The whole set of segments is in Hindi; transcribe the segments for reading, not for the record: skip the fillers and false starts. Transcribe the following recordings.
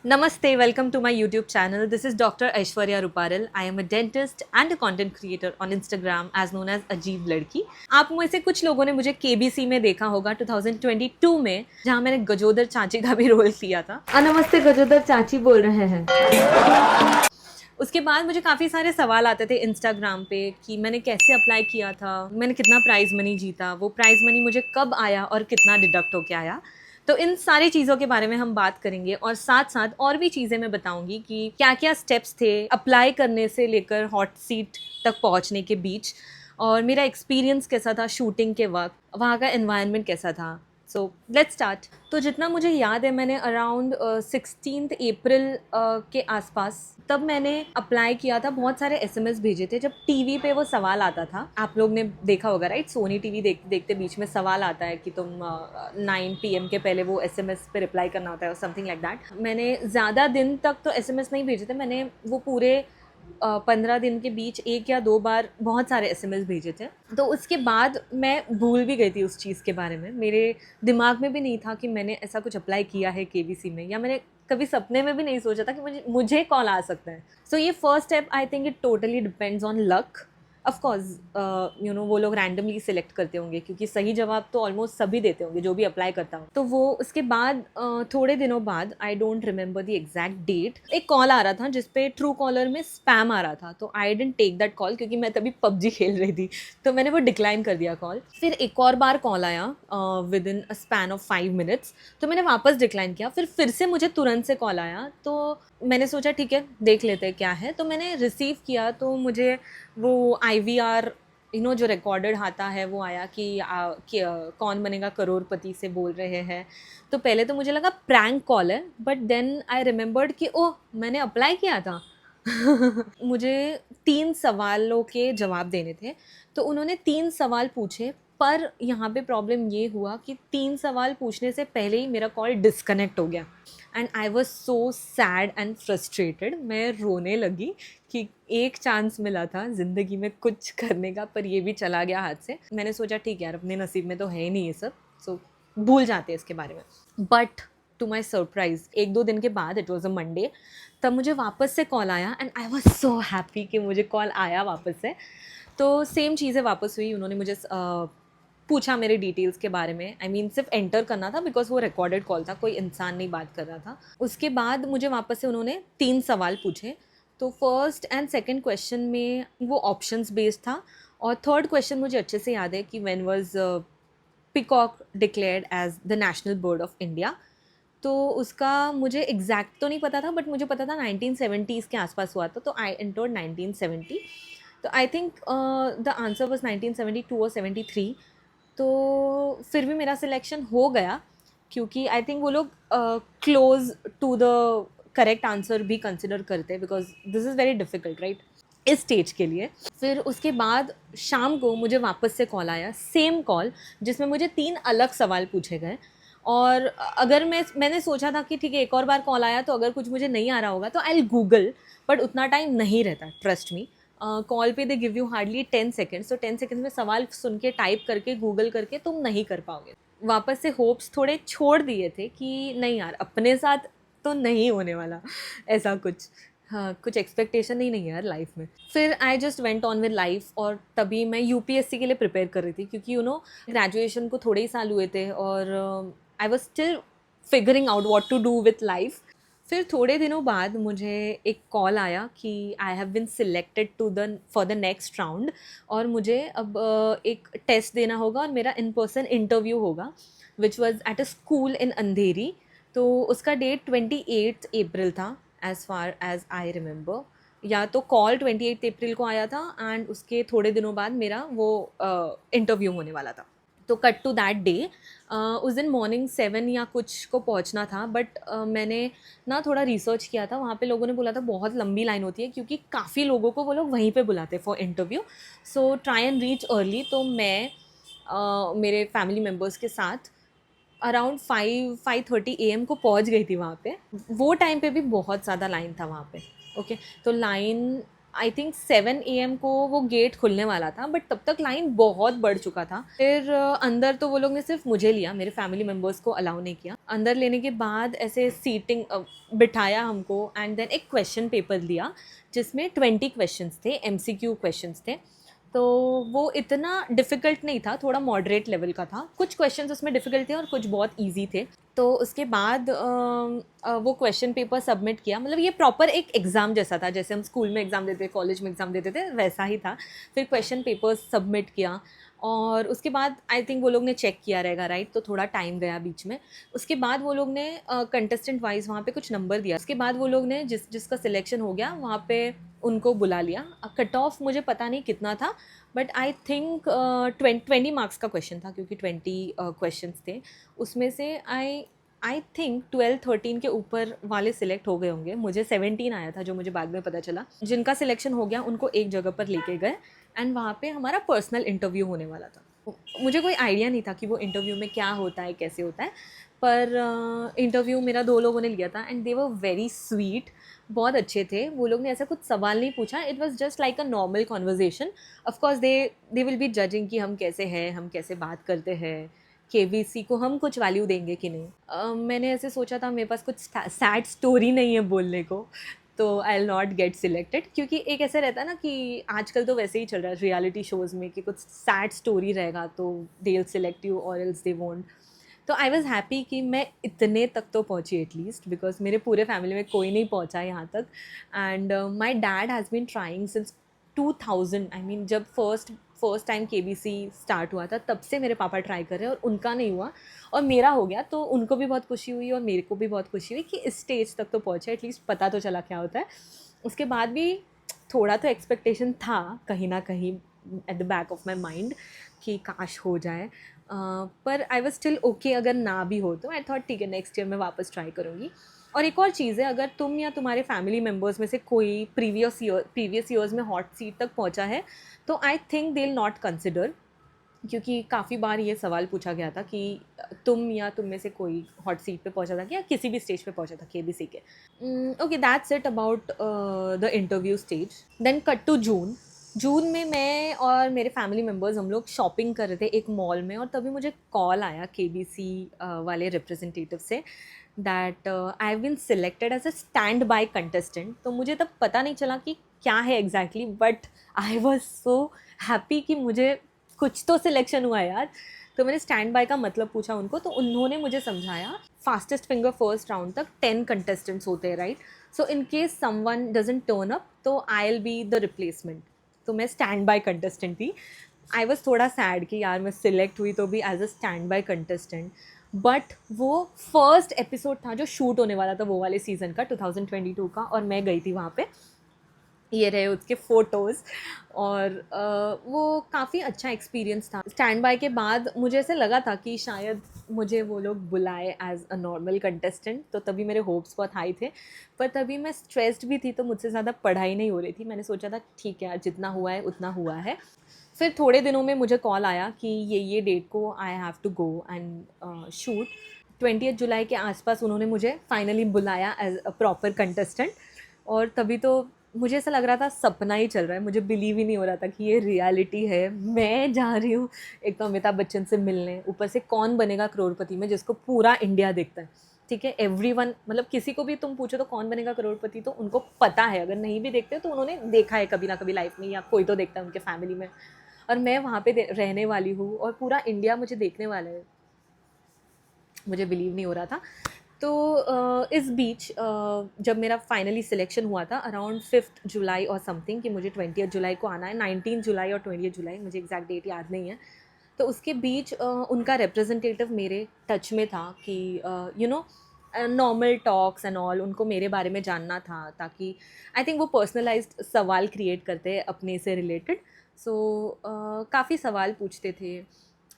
Namaste, welcome to my YouTube channel. This is Dr. Aishwarya Ruparel. I am a dentist and a content creator on Instagram as known as अजीब लड़की. आप में से कुछ लोगों ने मुझे KBC में देखा होगा 2022 में, जहाँ मैंने गजोदर चाची का भी रोल किया था. नमस्ते, गजोदर चाची बोल रहे हैं. उसके बाद मुझे काफ़ी सारे सवाल आते थे इंस्टाग्राम पे कि मैंने कैसे अप्लाई किया था, मैंने कितना प्राइज़ मनी जीता, वो प्राइज़ मनी मुझे कब आया और कितना डिडक्ट होके आया. तो इन सारी चीज़ों के बारे में हम बात करेंगे और साथ साथ और भी चीज़ें मैं बताऊंगी कि क्या क्या स्टेप्स थे अप्लाई करने से लेकर हॉट सीट तक पहुंचने के बीच, और मेरा एक्सपीरियंस कैसा था शूटिंग के वक्त, वहाँ का एनवायरनमेंट कैसा था. So let's start. तो जितना मुझे याद है मैंने अराउंड 16 अप्रैल के आसपास तब मैंने अप्लाई किया था. बहुत सारे एसएमएस भेजे थे जब टीवी पे वो सवाल आता था. आप लोग ने देखा होगा राइट, सोनी टीवी देखते देखते बीच में सवाल आता है कि तुम 9 PM के पहले वो एसएमएस पे रिप्लाई करना होता है और समथिंग लाइक दैट. मैंने ज़्यादा दिन तक तो एसएमएस नहीं भेजे थे. मैंने वो पूरे 15 दिन के बीच 1 या 2 बार बहुत सारे एसएमएस भेजे थे. तो उसके बाद मैं भूल भी गई थी उस चीज़ के बारे में. मेरे दिमाग में भी नहीं था कि मैंने ऐसा कुछ अप्लाई किया है केबीसी में, या मैंने कभी सपने में भी नहीं सोचा था कि मुझे कॉल आ सकता है. सो ये first step I think it totally depends on luck. Of course वो लोग रैंडमली सिलेक्ट करते होंगे क्योंकि सही जवाब तो ऑलमोस्ट सभी देते होंगे जो भी अप्लाई करता हूँ. तो वो उसके बाद थोड़े दिनों बाद, I don't remember the exact date, एक कॉल आ रहा था जिसपे ट्रू कॉलर में स्पैम आ रहा था. तो I didn't take that call क्योंकि मैं तभी पबजी खेल रही थी. तो मैंने वो डिक्लाइन कर दिया कॉल. फिर एक और बार कॉल आया with in a span of 5 minutes. तो मैंने वापस डिक्लाइन किया. फिर से मुझे तुरंत से कॉल आया. तो मैंने सोचा ठीक है देख लेते हैं क्या है. तो मैंने रिसीव किया तो मुझे वो IVR जो रिकॉर्डेड आता है वो आया कि कौन बनेगा करोड़पति से बोल रहे हैं. तो पहले तो मुझे लगा प्रैंक कॉल है, बट देन आई रिमेंबर्ड कि ओह मैंने अप्लाई किया था. मुझे 3 सवालों के जवाब देने थे. तो उन्होंने 3 सवाल पूछे, पर यहाँ पे प्रॉब्लम ये हुआ कि 3 सवाल पूछने से पहले ही मेरा कॉल डिस्कनेक्ट हो गया. And I was so sad and frustrated. मैं रोने लगी कि एक चांस मिला था ज़िंदगी में कुछ करने का, पर ये भी चला गया हाथ से. मैंने सोचा ठीक है यार, अपने नसीब में तो है ही नहीं ये सब, सो भूल जाते हैं इसके बारे में. बट टू माई सरप्राइज 1-2 दिन के बाद, इट वॉज अ मंडे, तब मुझे वापस से कॉल आया. And I was so happy कि मुझे कॉल आया वापस से. तो सेम चीज़ें वापस हुई. उन्होंने मुझे पूछा मेरे डिटेल्स के बारे में. सिर्फ एंटर करना था बिकॉज वो रिकॉर्डेड कॉल था, कोई इंसान नहीं बात कर रहा था. उसके बाद मुझे वापस से उन्होंने 3 सवाल पूछे. तो फर्स्ट एंड सेकंड क्वेश्चन में वो ऑप्शंस बेस्ड था, और थर्ड क्वेश्चन मुझे अच्छे से याद है कि when was peacock declared as the national bird of India. तो उसका मुझे एग्जैक्ट तो नहीं पता था, बट मुझे पता था 1970s के आसपास हुआ था. तो आई एंटर्ड 1970. तो I think the answer was 1972 और 73. तो फिर भी मेरा सिलेक्शन हो गया क्योंकि आई थिंक वो लोग close to the correct answer भी कंसिडर करते हैं, because this is very difficult right इस स्टेज के लिए. फिर उसके बाद शाम को मुझे वापस से कॉल आया, सेम कॉल, जिसमें मुझे 3 अलग सवाल पूछे गए. और अगर मैंने सोचा था कि ठीक है एक और बार कॉल आया तो अगर कुछ मुझे नहीं आ रहा होगा तो आई विल गूगल, बट उतना टाइम नहीं रहता, ट्रस्ट मी. कॉल पे they give you hardly 10 seconds. तो 10 सेकेंड्स में सवाल सुन के टाइप करके गूगल करके तुम नहीं कर पाओगे. वापस से होप्स थोड़े छोड़ दिए थे कि नहीं यार अपने साथ तो नहीं होने वाला ऐसा कुछ. हाँ, कुछ एक्सपेक्टेशन ही नहीं है यार लाइफ में. फिर I just went on with life. और तभी मैं UPSC के लिए प्रिपेयर कर रही थी क्योंकि ग्रेजुएशन को थोड़े ही साल हुए थे और I was still figuring out what to do with life. फिर थोड़े दिनों बाद मुझे एक कॉल आया कि I have been selected for the next round, और मुझे अब एक टेस्ट देना होगा और मेरा इन पर्सन इंटरव्यू होगा, which was at a school in Andheri. तो उसका डेट 28 अप्रैल था as far as I remember. या तो कॉल 28 अप्रैल को आया था एंड उसके थोड़े दिनों बाद मेरा वो इंटरव्यू होने वाला था. तो कट टू दैट डे, उस दिन मॉर्निंग 7 या कुछ को पहुंचना था. बट मैंने ना थोड़ा रिसर्च किया था. वहाँ पे लोगों ने बोला था बहुत लंबी लाइन होती है क्योंकि काफ़ी लोगों को वो लोग वहीं पे बुलाते हैं for interview. So try and reach early. तो मैं मेरे फैमिली मेम्बर्स के साथ अराउंड 5:30 AM को पहुंच गई थी वहाँ पे. वो टाइम पे भी बहुत ज़्यादा लाइन था वहाँ पे. ओके, तो लाइन आई थिंक 7 AM को वो गेट खुलने वाला था, बट तब तक लाइन बहुत बढ़ चुका था। फिर अंदर तो वो लोग ने सिर्फ मुझे लिया, मेरे फैमिली मेम्बर्स को अलाउ नहीं किया। अंदर लेने के बाद ऐसे सीटिंग बिठाया हमको, एंड देन एक क्वेश्चन पेपर दिया जिसमें 20 क्वेश्चंस थे, MCQ क्वेश्चंस थे। तो वो इतना डिफ़िकल्ट नहीं था, थोड़ा मॉडरेट लेवल का था। कुछ क्वेश्चंस उसमें डिफ़िकल्ट थे और कुछ बहुत ईजी थे। तो उसके बाद वो क्वेश्चन पेपर सबमिट किया। मतलब ये प्रॉपर एक एग्ज़ाम जैसा था, जैसे हम स्कूल में एग्ज़ाम देते, कॉलेज में एग्ज़ाम देते थे, वैसा ही था। फिर क्वेश्चन पेपर सबमिट किया और उसके बाद आई थिंक वो लोग ने चेक किया रहेगा, राइट? तो थोड़ा टाइम गया बीच में। उसके बाद वो लोग ने कंटेस्टेंट वाइज वहाँ पे कुछ नंबर दिया। उसके बाद वो लोग ने जिसका सिलेक्शन हो गया वहाँ पे उनको बुला लिया। कट ऑफ मुझे पता नहीं कितना था, बट आई थिंक 20 मार्क्स का क्वेश्चन था, क्योंकि 20 क्वेश्चंस थे। उसमें से आई थिंक 12-13 के ऊपर वाले सिलेक्ट हो गए होंगे। मुझे 17 आया था, जो मुझे बाद में पता चला। जिनका सिलेक्शन हो गया उनको एक जगह पर लेके गए एंड वहाँ पे हमारा पर्सनल इंटरव्यू होने वाला था। मुझे कोई आइडिया नहीं था कि वो इंटरव्यू में क्या होता है, कैसे होता है, पर इंटरव्यू मेरा 2 लोगों ने लिया था and they were very sweet. बहुत अच्छे थे वो लोग। ने ऐसा कुछ सवाल नहीं पूछा, it was just like a normal conversation. Of course they will be judging कि हम कैसे हैं, हम कैसे बात करते हैं, केबीसी को हम कुछ वैल्यू देंगे कि नहीं। मैंने ऐसे सोचा था मेरे पास कुछ सैड स्टोरी नहीं है बोलने को, तो I will not get selected. क्योंकि एक ऐसा रहता है ना कि आजकल तो वैसे ही चल रहा है रियलिटी शोज़ में कि कुछ सैड स्टोरी रहेगा तो दे विल सिलेक्ट यू और एल्स दे वोंट। तो आई वॉज़ हैप्पी कि मैं इतने तक तो पहुँची एटलीस्ट, बिकॉज मेरे पूरे फैमिली में कोई नहीं पहुँचा यहाँ तक। And my dad has been trying since 2000। I mean जब फर्स्ट टाइम केबीसी स्टार्ट हुआ था तब से मेरे पापा ट्राई कर रहे हैं और उनका नहीं हुआ और मेरा हो गया। तो उनको भी बहुत खुशी हुई और मेरे को भी बहुत खुशी हुई कि इस स्टेज तक तो पहुँचे, एटलीस्ट पता तो चला क्या होता है। उसके बाद भी थोड़ा तो एक्सपेक्टेशन था कहीं ना कहीं at the back of my mind कि काश हो जाए। पर आई वॉज स्टिल ओके अगर ना भी हो तो। आई थॉट ठीक है, नेक्स्ट ईयर मैं वापस ट्राई करूँगी। और एक और चीज़ है, अगर तुम या तुम्हारे फैमिली मेम्बर्स में से कोई प्रीवियस ईयर्स में हॉट सीट तक पहुंचा है तो I think they will not consider. क्योंकि काफ़ी बार ये सवाल पूछा गया था कि तुम या तुम में से कोई हॉट सीट पे पहुंचा था क्या, किसी भी स्टेज पे पहुंचा था केबीसी के। Okay, that's it about the interview stage. Then cut to June. जून में मैं और मेरे फैमिली मेम्बर्स हम लोग शॉपिंग कर रहे थे एक मॉल में, और तभी मुझे कॉल आया केबीसी वाले रिप्रेजेंटेटिव से that I have been selected as a stand by contestant. तो मुझे तब पता नहीं चला कि क्या है exactly, but I was so happy कि मुझे कुछ तो सिलेक्शन हुआ यार। तो मैंने स्टैंड बाय का मतलब पूछा उनको, तो उन्होंने मुझे समझाया फास्टेस्ट फिंगर फर्स्ट राउंड तक 10 कंटेस्टेंट्स होते हैं, right? So in case someone doesn't turn up तो I will be the replacement. तो मैं स्टैंड बाय कंटेस्टेंट थी। आई वॉज थोड़ा सैड कि यार मैं सिलेक्ट हुई तो भी as a stand by contestant. But वो फर्स्ट एपिसोड था जो शूट होने वाला था वो वाले सीज़न का, 2022 का, और मैं गई थी वहाँ पे। ये रहे उसके फ़ोटोज़। और वो काफ़ी अच्छा एक्सपीरियंस था। स्टैंड बाय के बाद मुझे ऐसे लगा था कि शायद मुझे वो लोग बुलाए एज़ अ नॉर्मल कंटेस्टेंट, तो तभी मेरे होप्स बहुत हाई थे। पर तभी मैं स्ट्रेस्ड भी थी, तो मुझसे ज़्यादा पढ़ाई नहीं हो रही थी। मैंने सोचा था ठीक है यार, जितना हुआ है उतना हुआ है। फिर थोड़े दिनों में मुझे कॉल आया कि ये डेट को I have to go and shoot. 20 जुलाई के आसपास उन्होंने मुझे फाइनली बुलाया एज अ प्रॉपर कंटेस्टेंट। और तभी तो मुझे ऐसा लग रहा था सपना ही चल रहा है, मुझे बिलीव ही नहीं हो रहा था कि ये रियलिटी है। मैं जा रही हूँ एक तो अमिताभ बच्चन से मिलने, ऊपर से कौन बनेगा करोड़पति में जिसको पूरा इंडिया देखता है। ठीक है, एवरीवन, मतलब किसी को भी तुम पूछो तो कौन बनेगा करोड़पति तो उनको पता है, अगर नहीं भी देखते तो उन्होंने देखा है कभी ना कभी लाइफ में, या कोई तो देखता है उनके फैमिली में। और मैं वहाँ पे रहने वाली हूँ और पूरा इंडिया मुझे देखने वाला है। मुझे बिलीव नहीं हो रहा था। तो इस बीच जब मेरा फाइनली सिलेक्शन हुआ था अराउंड 5 जुलाई और समथिंग, कि मुझे 20 जुलाई को आना है, 19 जुलाई और 20 जुलाई, मुझे एग्जैक्ट डेट याद नहीं है। तो उसके बीच उनका रिप्रेजेंटेटिव मेरे टच में था कि you know normal talks and all, उनको मेरे बारे में जानना था, ताकि आई थिंक वो पर्सनलाइज्ड सवाल क्रिएट करते हैं अपने से रिलेटेड। सो काफ़ी सवाल पूछते थे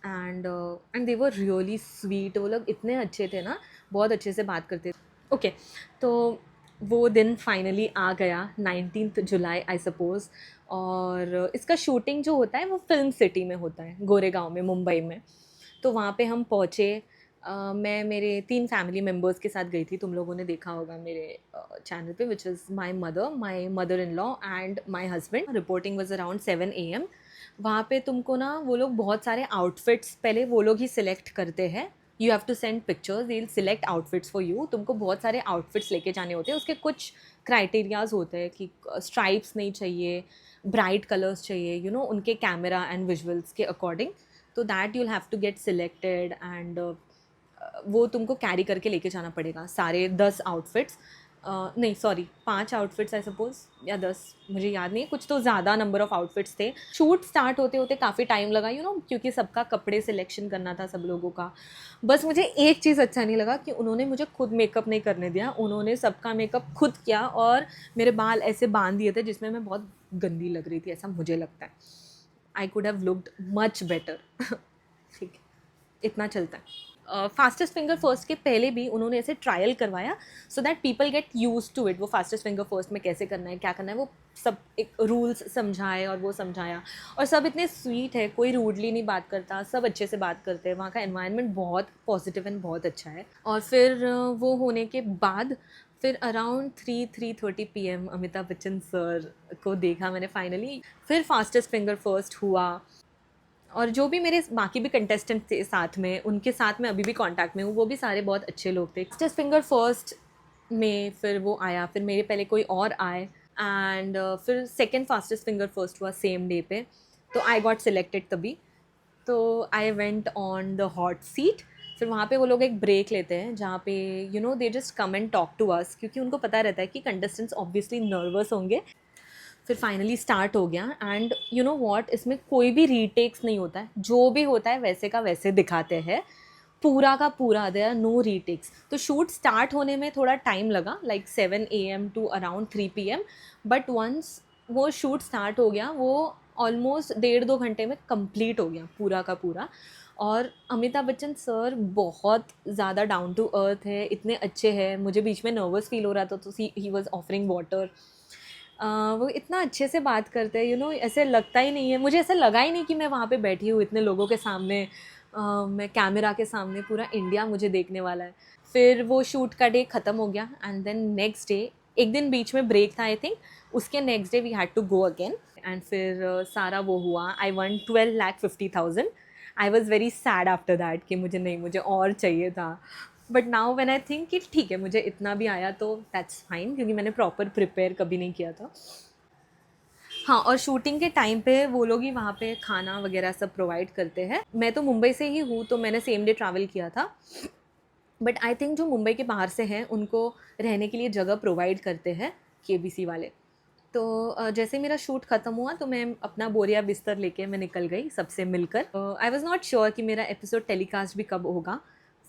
and they were really sweet. वो लोग इतने अच्छे थे ना, बहुत अच्छे से बात करते थे। ओके, तो वो दिन फाइनली आ गया, 19 जुलाई आई सपोज़। और इसका शूटिंग जो होता है वो फिल्म सिटी में होता है, गोरेगांव में, मुंबई में। तो वहाँ पे हम पहुँचे मैं मेरे 3 फैमिली मेम्बर्स के साथ गई थी, तुम लोगों ने देखा होगा मेरे चैनल पे, which is my mother in law and my husband. Reporting was around 7 AM। वहाँ पे तुमको ना वो लोग बहुत सारे आउटफिट्स पहले वो लोग ही सिलेक्ट करते हैं। You have to send pictures, they will select outfits for you. तुमको बहुत सारे आउटफिट्स लेके जाने होते हैं। उसके कुछ क्राइटेरियाज होते हैं कि स्ट्राइप्स नहीं चाहिए, ब्राइट कलर्स चाहिए, उनके कैमरा एंड विजुअल्स के अकॉर्डिंग। तो that you'll have to get selected and वो तुमको कैरी करके लेके जाना पड़ेगा सारे 10 आउटफिट्स। नहीं सॉरी, 5 आउटफिट्स आई सपोज, या 10, मुझे याद नहीं, कुछ तो ज़्यादा नंबर ऑफ़ आउटफिट्स थे। शूट स्टार्ट होते होते काफ़ी टाइम लगा क्योंकि सबका कपड़े सिलेक्शन करना था सब लोगों का। बस मुझे एक चीज़ अच्छा नहीं लगा कि उन्होंने मुझे खुद मेकअप नहीं करने दिया, उन्होंने सबका मेकअप खुद किया और मेरे बाल ऐसे बांध दिए थे जिसमें मैं बहुत गंदी लग रही थी, ऐसा मुझे लगता है। I could have looked much better. ठीक है, इतना चलता है। फास्टेस्ट फिंगर फर्स्ट के पहले भी उन्होंने ऐसे ट्रायल करवाया so that people get used to it. वो फास्टेस्ट फिंगर फर्स्ट में कैसे करना है, क्या करना है, वो सब एक रूल्स समझाए और वो समझाया। और सब इतने स्वीट है, कोई रूडली नहीं बात करता, सब अच्छे से बात करते हैं। वहाँ का एनवायरनमेंट बहुत पॉजिटिव एंड बहुत अच्छा है। और फिर वो होने के बाद फिर around 3:30 PM Amitabh Bachchan sir को देखा मैंने फाइनली। फिर फास्टेस्ट फिंगर फर्स्ट हुआ और जो भी मेरे बाकी भी कंटेस्टेंट थे साथ में, उनके साथ में अभी भी कांटेक्ट में हूँ, वो भी सारे बहुत अच्छे लोग थे। फास्टेस्ट फिंगर फर्स्ट में फिर वो आया, फिर मेरे पहले कोई और आए एंड फिर सेकंड फास्टेस्ट फिंगर फर्स्ट हुआ सेम डे पे, तो आई गॉट सिलेक्टेड तभी। तो I went on the hot seat. फिर वहाँ पे वो लोग एक ब्रेक लेते हैं जहाँ पे they just come and talk to us, क्योंकि उनको पता रहता है कि कंटेस्टेंट्स ऑब्वियसली नर्वस होंगे। फिर फाइनली स्टार्ट हो गया एंड यू नो वॉट, इसमें कोई भी रीटेक्स नहीं होता है, जो भी होता है वैसे का वैसे दिखाते हैं, पूरा का पूरा, देयर आर नो रीटेक्स। तो शूट स्टार्ट होने में थोड़ा टाइम लगा, like 7 AM to around 3 PM, but once वो शूट स्टार्ट हो गया वो ऑलमोस्ट 1.5-2 घंटे में कंप्लीट हो गया पूरा का पूरा। और अमिताभ बच्चन सर बहुत ज़्यादा डाउन टू अर्थ है, इतने अच्छे हैं। मुझे बीच में नर्वस फील हो रहा था तो ही वॉज ऑफरिंग वाटर। वो इतना अच्छे से बात करते हैं, ऐसे लगता ही नहीं है, मुझे ऐसा लगा ही नहीं कि मैं वहाँ पे बैठी हूँ इतने लोगों के सामने, मैं कैमरा के सामने, पूरा इंडिया मुझे देखने वाला है। फिर वो शूट का डे ख़त्म हो गया एंड देन नेक्स्ट डे, एक दिन बीच में ब्रेक था आई थिंक, उसके next day we had to go again and फिर सारा वो हुआ। I won 12,50,000। I was very sad after that कि मुझे और चाहिए था। But now when I think कि ठीक है, मुझे इतना भी आया तो दैट्स फाइन, क्योंकि मैंने प्रॉपर प्रिपेयर कभी नहीं किया था। हाँ, और शूटिंग के टाइम पे वो लोग ही वहाँ पे खाना वगैरह सब प्रोवाइड करते हैं। मैं तो मुंबई से ही हूँ तो मैंने सेम डे ट्रैवल किया था, बट आई थिंक जो मुंबई के बाहर से हैं उनको रहने के लिए जगह प्रोवाइड करते हैं केबीसी वाले। तो जैसे मेरा शूट ख़त्म हुआ तो मैं अपना बोरिया बिस्तर लेके मैं निकल गई सबसे मिलकर। आई वॉज़ नॉट श्योर कि मेरा एपिसोड टेलीकास्ट भी कब होगा।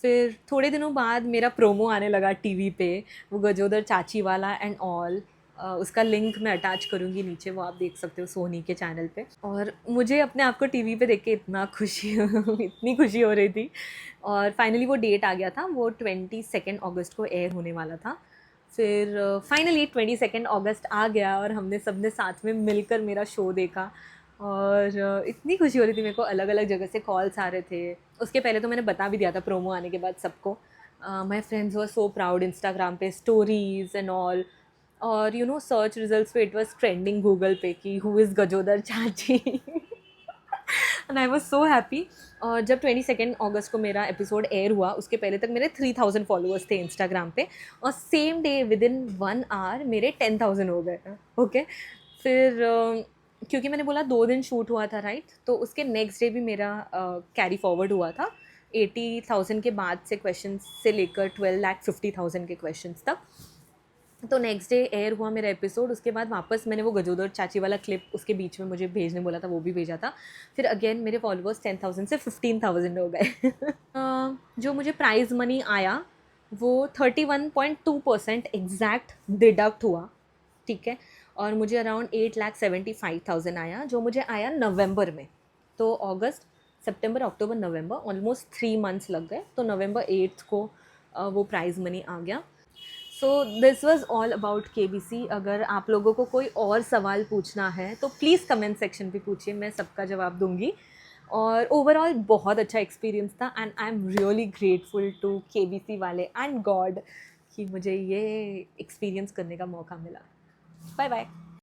फिर थोड़े दिनों बाद मेरा प्रोमो आने लगा टीवी पे, वो गजोदर चाची वाला एंड ऑल। उसका लिंक मैं अटैच करूँगी नीचे, वो आप देख सकते हो सोनी के चैनल पे। और मुझे अपने आप को टीवी पे देख के इतना खुशी इतनी खुशी हो रही थी। और फाइनली वो डेट आ गया था, वो 22 अगस्त को एयर होने वाला था। फिर फाइनली 22 अगस्त आ गया और हमने सबने साथ में मिलकर मेरा शो देखा। और इतनी खुशी हो रही थी मेरे को, अलग अलग जगह से कॉल्स आ रहे थे। उसके पहले तो मैंने बता भी दिया था प्रोमो आने के बाद सबको। My friends were so proud, Instagram पे स्टोरीज एंड ऑल। और सर्च रिजल्ट्स पे इट वाज ट्रेंडिंग गूगल पे कि हु इज़ गजोदर चाची। And I was so happy. और जब 22 अगस्त को मेरा एपिसोड एयर हुआ उसके पहले तक मेरे 3,000 फॉलोअर्स थे इंस्टाग्राम पे, और same day within 1 hour मेरे 10,000 हो गए। ओके, फिर क्योंकि मैंने बोला 2 दिन शूट हुआ था राइट, तो उसके नेक्स्ट डे भी मेरा कैरी फॉरवर्ड हुआ था 80,000 के बाद से क्वेश्चन से लेकर 12,50,000 के क्वेश्चन तक। तो नेक्स्ट डे एयर हुआ मेरा एपिसोड, उसके बाद वापस मैंने वो गजोदर चाची वाला क्लिप उसके बीच में मुझे भेजने बोला था, वो भी भेजा था। फिर अगेन मेरे फॉलोअर्स 10,000 से 15,000 हो गए। जो मुझे प्राइज़ मनी आया वो 31.2% एग्जैक्ट डिडक्ट हुआ, ठीक है। और मुझे अराउंड 8,75,000 आया, जो मुझे आया नवंबर में। तो अगस्त, सितंबर, अक्टूबर, नवंबर, ऑलमोस्ट 3 मंथ्स लग गए। तो नवंबर 8 को वो प्राइज़ मनी आ गया। So this was all about KBC। अगर आप लोगों को कोई और सवाल पूछना है तो प्लीज़ कमेंट सेक्शन पे पूछिए, मैं सबका जवाब दूंगी। और ओवरऑल बहुत अच्छा एक्सपीरियंस था and I am really grateful to KBC वाले एंड गॉड कि मुझे ये एक्सपीरियंस करने का मौका मिला. Bye bye.